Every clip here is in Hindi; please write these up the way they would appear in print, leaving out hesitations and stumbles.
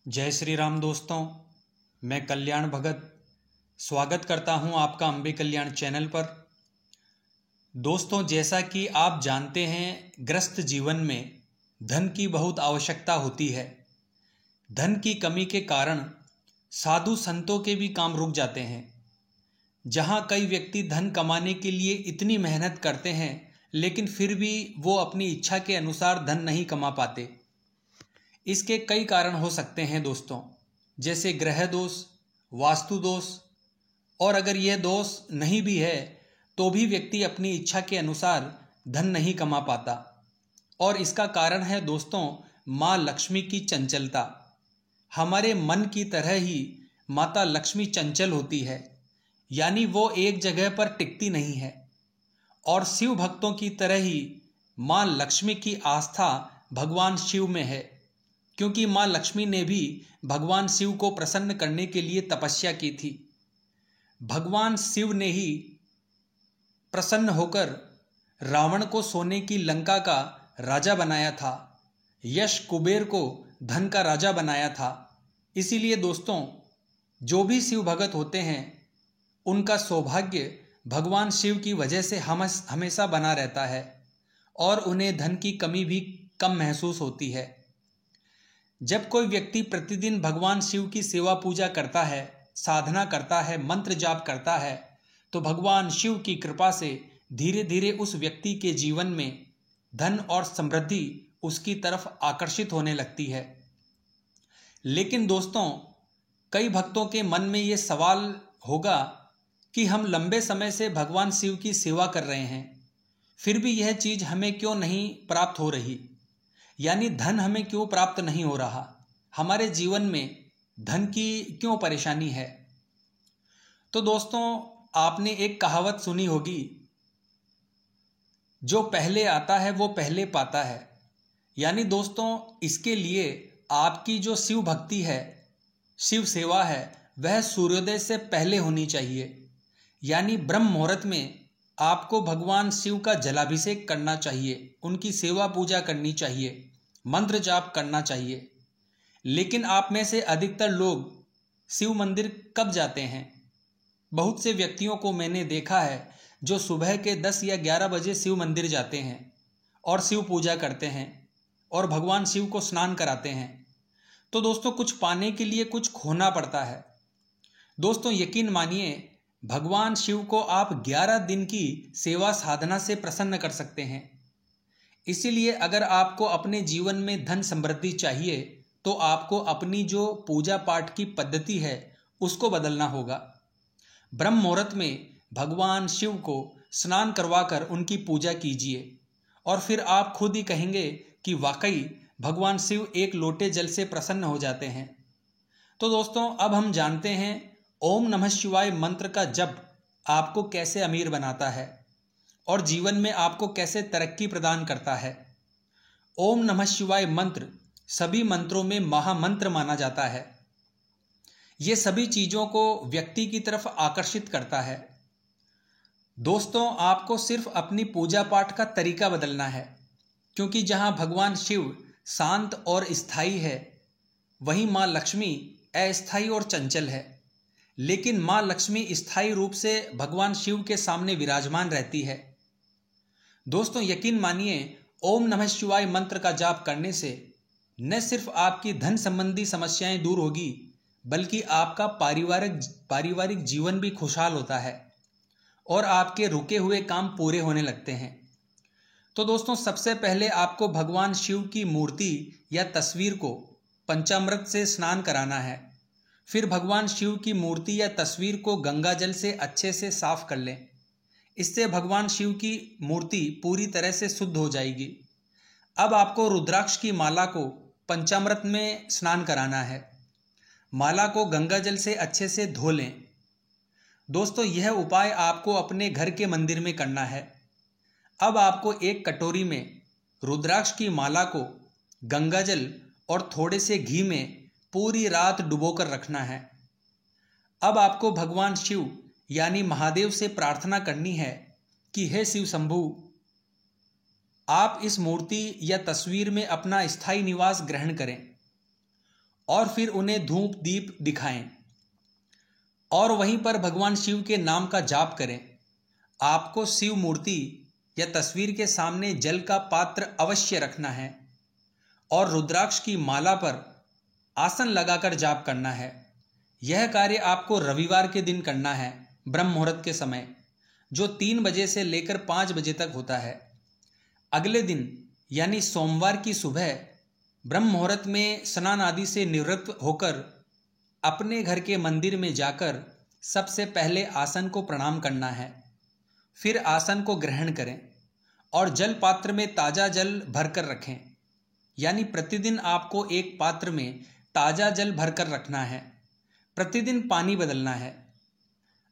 जय श्री राम दोस्तों, मैं कल्याण भगत स्वागत करता हूं आपका अम्बे कल्याण चैनल पर। दोस्तों, जैसा कि आप जानते हैं, ग्रस्त जीवन में धन की बहुत आवश्यकता होती है। धन की कमी के कारण साधु संतों के भी काम रुक जाते हैं। जहां कई व्यक्ति धन कमाने के लिए इतनी मेहनत करते हैं, लेकिन फिर भी वो अपनी इच्छा के अनुसार धन नहीं कमा पाते। इसके कई कारण हो सकते हैं दोस्तों, जैसे ग्रह दोष, वास्तु दोष, और अगर यह दोष नहीं भी है तो भी व्यक्ति अपनी इच्छा के अनुसार धन नहीं कमा पाता। और इसका कारण है दोस्तों, माँ लक्ष्मी की चंचलता। हमारे मन की तरह ही माता लक्ष्मी चंचल होती है, यानी वो एक जगह पर टिकती नहीं है। और शिव भक्तों की तरह ही माँ लक्ष्मी की आस्था भगवान शिव में है, क्योंकि माँ लक्ष्मी ने भी भगवान शिव को प्रसन्न करने के लिए तपस्या की थी। भगवान शिव ने ही प्रसन्न होकर रावण को सोने की लंका का राजा बनाया था, यश कुबेर को धन का राजा बनाया था। इसीलिए दोस्तों, जो भी शिव भगत होते हैं उनका सौभाग्य भगवान शिव की वजह से हमेशा बना रहता है और उन्हें धन की कमी भी कम महसूस होती है। जब कोई व्यक्ति प्रतिदिन भगवान शिव की सेवा पूजा करता है, साधना करता है, मंत्र जाप करता है, तो भगवान शिव की कृपा से धीरे धीरे उस व्यक्ति के जीवन में धन और समृद्धि उसकी तरफ आकर्षित होने लगती है। लेकिन दोस्तों, कई भक्तों के मन में ये सवाल होगा कि हम लंबे समय से भगवान शिव की सेवा कर रहे हैं, फिर भी यह चीज़ हमें क्यों नहीं प्राप्त हो रही, यानी धन हमें क्यों प्राप्त नहीं हो रहा, हमारे जीवन में धन की क्यों परेशानी है। तो दोस्तों, आपने एक कहावत सुनी होगी, जो पहले आता है वो पहले पाता है। यानी दोस्तों, इसके लिए आपकी जो शिव भक्ति है, शिव सेवा है, वह सूर्योदय से पहले होनी चाहिए। यानी ब्रह्म मुहूर्त में आपको भगवान शिव का जलाभिषेक करना चाहिए, उनकी सेवा पूजा करनी चाहिए, मंत्र जाप करना चाहिए। लेकिन आप में से अधिकतर लोग शिव मंदिर कब जाते हैं? बहुत से व्यक्तियों को मैंने देखा है जो सुबह के 10 या 11 बजे शिव मंदिर जाते हैं और शिव पूजा करते हैं और भगवान शिव को स्नान कराते हैं। तो दोस्तों, कुछ पाने के लिए कुछ खोना पड़ता है। दोस्तों, यकीन मानिए, भगवान शिव को आप 11 दिन की सेवा साधना से प्रसन्न कर सकते हैं। इसीलिए अगर आपको अपने जीवन में धन समृद्धि चाहिए तो आपको अपनी जो पूजा पाठ की पद्धति है उसको बदलना होगा। ब्रह्म मुहूर्त में भगवान शिव को स्नान करवाकर उनकी पूजा कीजिए और फिर आप खुद ही कहेंगे कि वाकई भगवान शिव एक लोटे जल से प्रसन्न हो जाते हैं। तो दोस्तों, अब हम जानते हैं ओम नमः शिवाय मंत्र का जप आपको कैसे अमीर बनाता है और जीवन में आपको कैसे तरक्की प्रदान करता है। ओम नमः शिवाय मंत्र सभी मंत्रों में महामंत्र माना जाता है। ये सभी चीज़ों को व्यक्ति की तरफ आकर्षित करता है। दोस्तों, आपको सिर्फ अपनी पूजा पाठ का तरीका बदलना है, क्योंकि जहाँ भगवान शिव शांत और स्थायी है, वहीं माँ लक्ष्मी अस्थायी और चंचल है। लेकिन माँ लक्ष्मी स्थायी रूप से भगवान शिव के सामने विराजमान रहती है। दोस्तों, यकीन मानिए, ओम नमः शिवाय मंत्र का जाप करने से न सिर्फ आपकी धन संबंधी समस्याएं दूर होगी, बल्कि आपका पारिवारिक जीवन भी खुशहाल होता है और आपके रुके हुए काम पूरे होने लगते हैं। तो दोस्तों, सबसे पहले आपको भगवान शिव की मूर्ति या तस्वीर को पंचामृत से स्नान कराना है। फिर भगवान शिव की मूर्ति या तस्वीर को गंगा जल से अच्छे से साफ कर लें। इससे भगवान शिव की मूर्ति पूरी तरह से शुद्ध हो जाएगी। अब आपको रुद्राक्ष की माला को पंचामृत में स्नान कराना है। माला को गंगा जल से अच्छे से धो लें। दोस्तों, यह उपाय आपको अपने घर के मंदिर में करना है। अब आपको एक कटोरी में रुद्राक्ष की माला को गंगा जल और थोड़े से घी में पूरी रात डुबोकर रखना है। अब आपको भगवान शिव यानी महादेव से प्रार्थना करनी है कि हे शिव शंभु, आप इस मूर्ति या तस्वीर में अपना स्थायी निवास ग्रहण करें और फिर उन्हें धूप दीप दिखाएं और वहीं पर भगवान शिव के नाम का जाप करें। आपको शिव मूर्ति या तस्वीर के सामने जल का पात्र अवश्य रखना है और रुद्राक्ष की माला पर आसन लगाकर जाप करना है। यह कार्य आपको रविवार के दिन करना है, ब्रह्म मुहूर्त के समय, जो 3 बजे से लेकर 5 बजे तक होता है। अगले दिन यानी सोमवार की सुबह ब्रह्म मुहूर्त में स्नान आदि से निवृत्त होकर अपने घर के मंदिर में जाकर सबसे पहले आसन को प्रणाम करना है। फिर आसन को ग्रहण करें और जल पात्र में ताज़ा जल भरकर रखें। यानी प्रतिदिन आपको एक पात्र में ताज़ा जल भरकर रखना है। प्रतिदिन पानी बदलना है।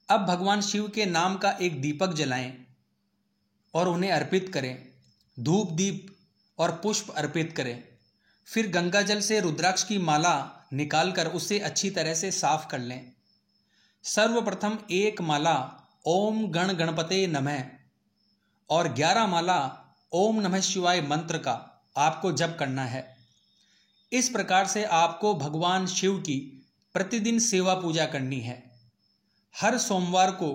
अब भगवान शिव के नाम का एक दीपक जलाएं और उन्हें अर्पित करें। धूप दीप और पुष्प अर्पित करें। फिर गंगा जल से रुद्राक्ष की माला निकालकर उसे अच्छी तरह से साफ कर लें। सर्वप्रथम 1 माला ओम गण गणपते नमः और 11 माला ओम नमः शिवाय मंत्र का आपको जप करना है। इस प्रकार से आपको भगवान शिव की प्रतिदिन सेवा पूजा करनी है। हर सोमवार को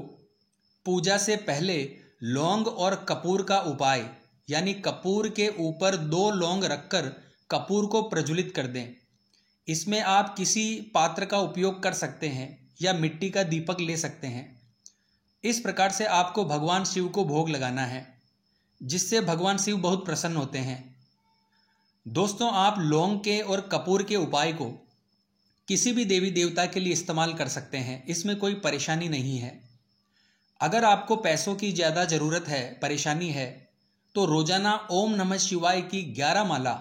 पूजा से पहले लौंग और कपूर का उपाय, यानी कपूर के ऊपर 2 लौंग रखकर कपूर को प्रज्वलित कर दें। इसमें आप किसी पात्र का उपयोग कर सकते हैं या मिट्टी का दीपक ले सकते हैं। इस प्रकार से आपको भगवान शिव को भोग लगाना है, जिससे भगवान शिव बहुत प्रसन्न होते हैं। दोस्तों, आप लौंग के और कपूर के उपाय को किसी भी देवी देवता के लिए इस्तेमाल कर सकते हैं। इसमें कोई परेशानी नहीं है। अगर आपको पैसों की ज़्यादा ज़रूरत है, परेशानी है, तो रोजाना ओम नमः शिवाय की 11 माला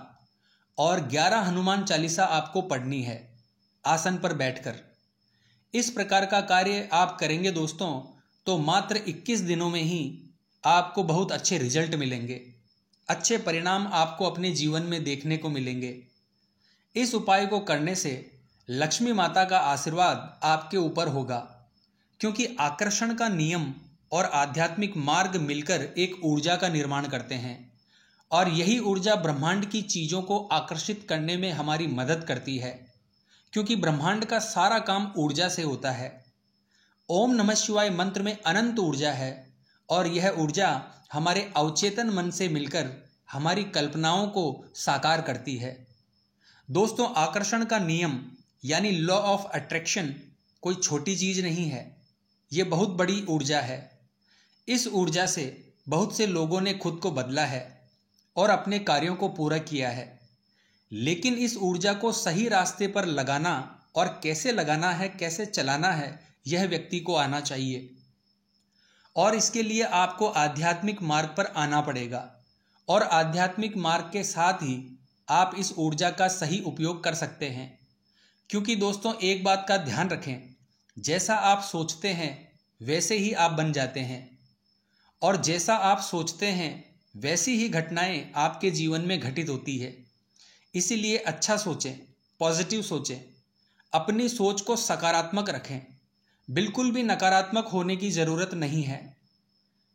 और 11 हनुमान चालीसा आपको पढ़नी है आसन पर बैठकर। इस प्रकार का कार्य आप करेंगे दोस्तों, तो मात्र 21 दिनों में ही आपको बहुत अच्छे रिजल्ट मिलेंगे। अच्छे परिणाम आपको अपने जीवन में देखने को मिलेंगे। इस उपाय को करने से लक्ष्मी माता का आशीर्वाद आपके ऊपर होगा, क्योंकि आकर्षण का नियम और आध्यात्मिक मार्ग मिलकर एक ऊर्जा का निर्माण करते हैं और यही ऊर्जा ब्रह्मांड की चीज़ों को आकर्षित करने में हमारी मदद करती है, क्योंकि ब्रह्मांड का सारा काम ऊर्जा से होता है। ओम नमः शिवाय मंत्र में अनंत ऊर्जा है और यह ऊर्जा हमारे अवचेतन मन से मिलकर हमारी कल्पनाओं को साकार करती है। दोस्तों, आकर्षण का नियम यानी लॉ ऑफ अट्रैक्शन कोई छोटी चीज़ नहीं है, ये बहुत बड़ी ऊर्जा है। इस ऊर्जा से बहुत से लोगों ने खुद को बदला है और अपने कार्यों को पूरा किया है। लेकिन इस ऊर्जा को सही रास्ते पर लगाना और कैसे लगाना है, कैसे चलाना है, यह व्यक्ति को आना चाहिए। और इसके लिए आपको आध्यात्मिक मार्ग पर आना पड़ेगा और आध्यात्मिक मार्ग के साथ ही आप इस ऊर्जा का सही उपयोग कर सकते हैं। क्योंकि दोस्तों, एक बात का ध्यान रखें, जैसा आप सोचते हैं वैसे ही आप बन जाते हैं और जैसा आप सोचते हैं वैसी ही घटनाएं आपके जीवन में घटित होती है। इसीलिए अच्छा सोचें, पॉजिटिव सोचें, अपनी सोच को सकारात्मक रखें। बिल्कुल भी नकारात्मक होने की ज़रूरत नहीं है।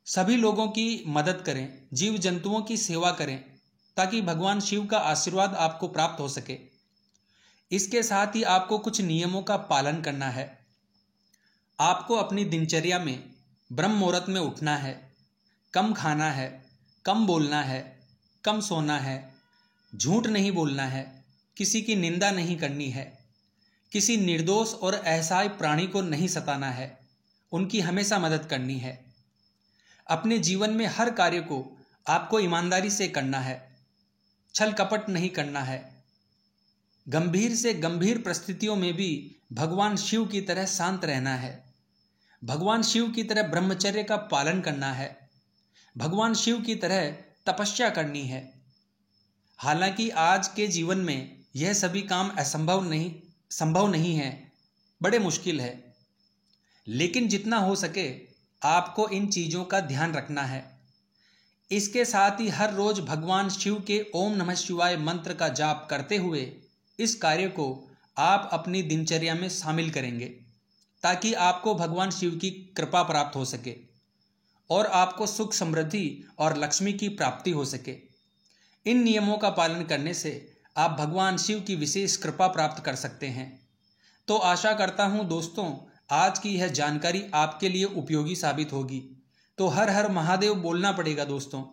सभी लोगों की मदद करें, जीव जंतुओं की सेवा करें, ताकि भगवान शिव का आशीर्वाद आपको प्राप्त हो सके। इसके साथ ही आपको कुछ नियमों का पालन करना है। आपको अपनी दिनचर्या में ब्रह्म मुहूर्त में उठना है, कम खाना है, कम बोलना है, कम सोना है, झूठ नहीं बोलना है, किसी की निंदा नहीं करनी है, किसी निर्दोष और असहाय प्राणी को नहीं सताना है, उनकी हमेशा मदद करनी है। अपने जीवन में हर कार्य को आपको ईमानदारी से करना है, छल कपट नहीं करना है। गंभीर से गंभीर परिस्थितियों में भी भगवान शिव की तरह शांत रहना है। भगवान शिव की तरह ब्रह्मचर्य का पालन करना है। भगवान शिव की तरह तपस्या करनी है। हालांकि आज के जीवन में यह सभी काम संभव नहीं है, बड़े मुश्किल है, लेकिन जितना हो सके आपको इन चीज़ों का ध्यान रखना है। इसके साथ ही हर रोज भगवान शिव के ओम नमः शिवाय मंत्र का जाप करते हुए इस कार्य को आप अपनी दिनचर्या में शामिल करेंगे, ताकि आपको भगवान शिव की कृपा प्राप्त हो सके और आपको सुख समृद्धि और लक्ष्मी की प्राप्ति हो सके। इन नियमों का पालन करने से आप भगवान शिव की विशेष कृपा प्राप्त कर सकते हैं। तो आशा करता हूँ दोस्तों आज की यह जानकारी आपके लिए उपयोगी साबित होगी। तो हर हर महादेव बोलना पड़ेगा दोस्तों।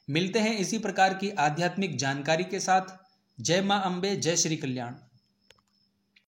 मिलते हैं इसी प्रकार की आध्यात्मिक जानकारी के साथ। जय मां अम्बे, जय श्री कल्याण।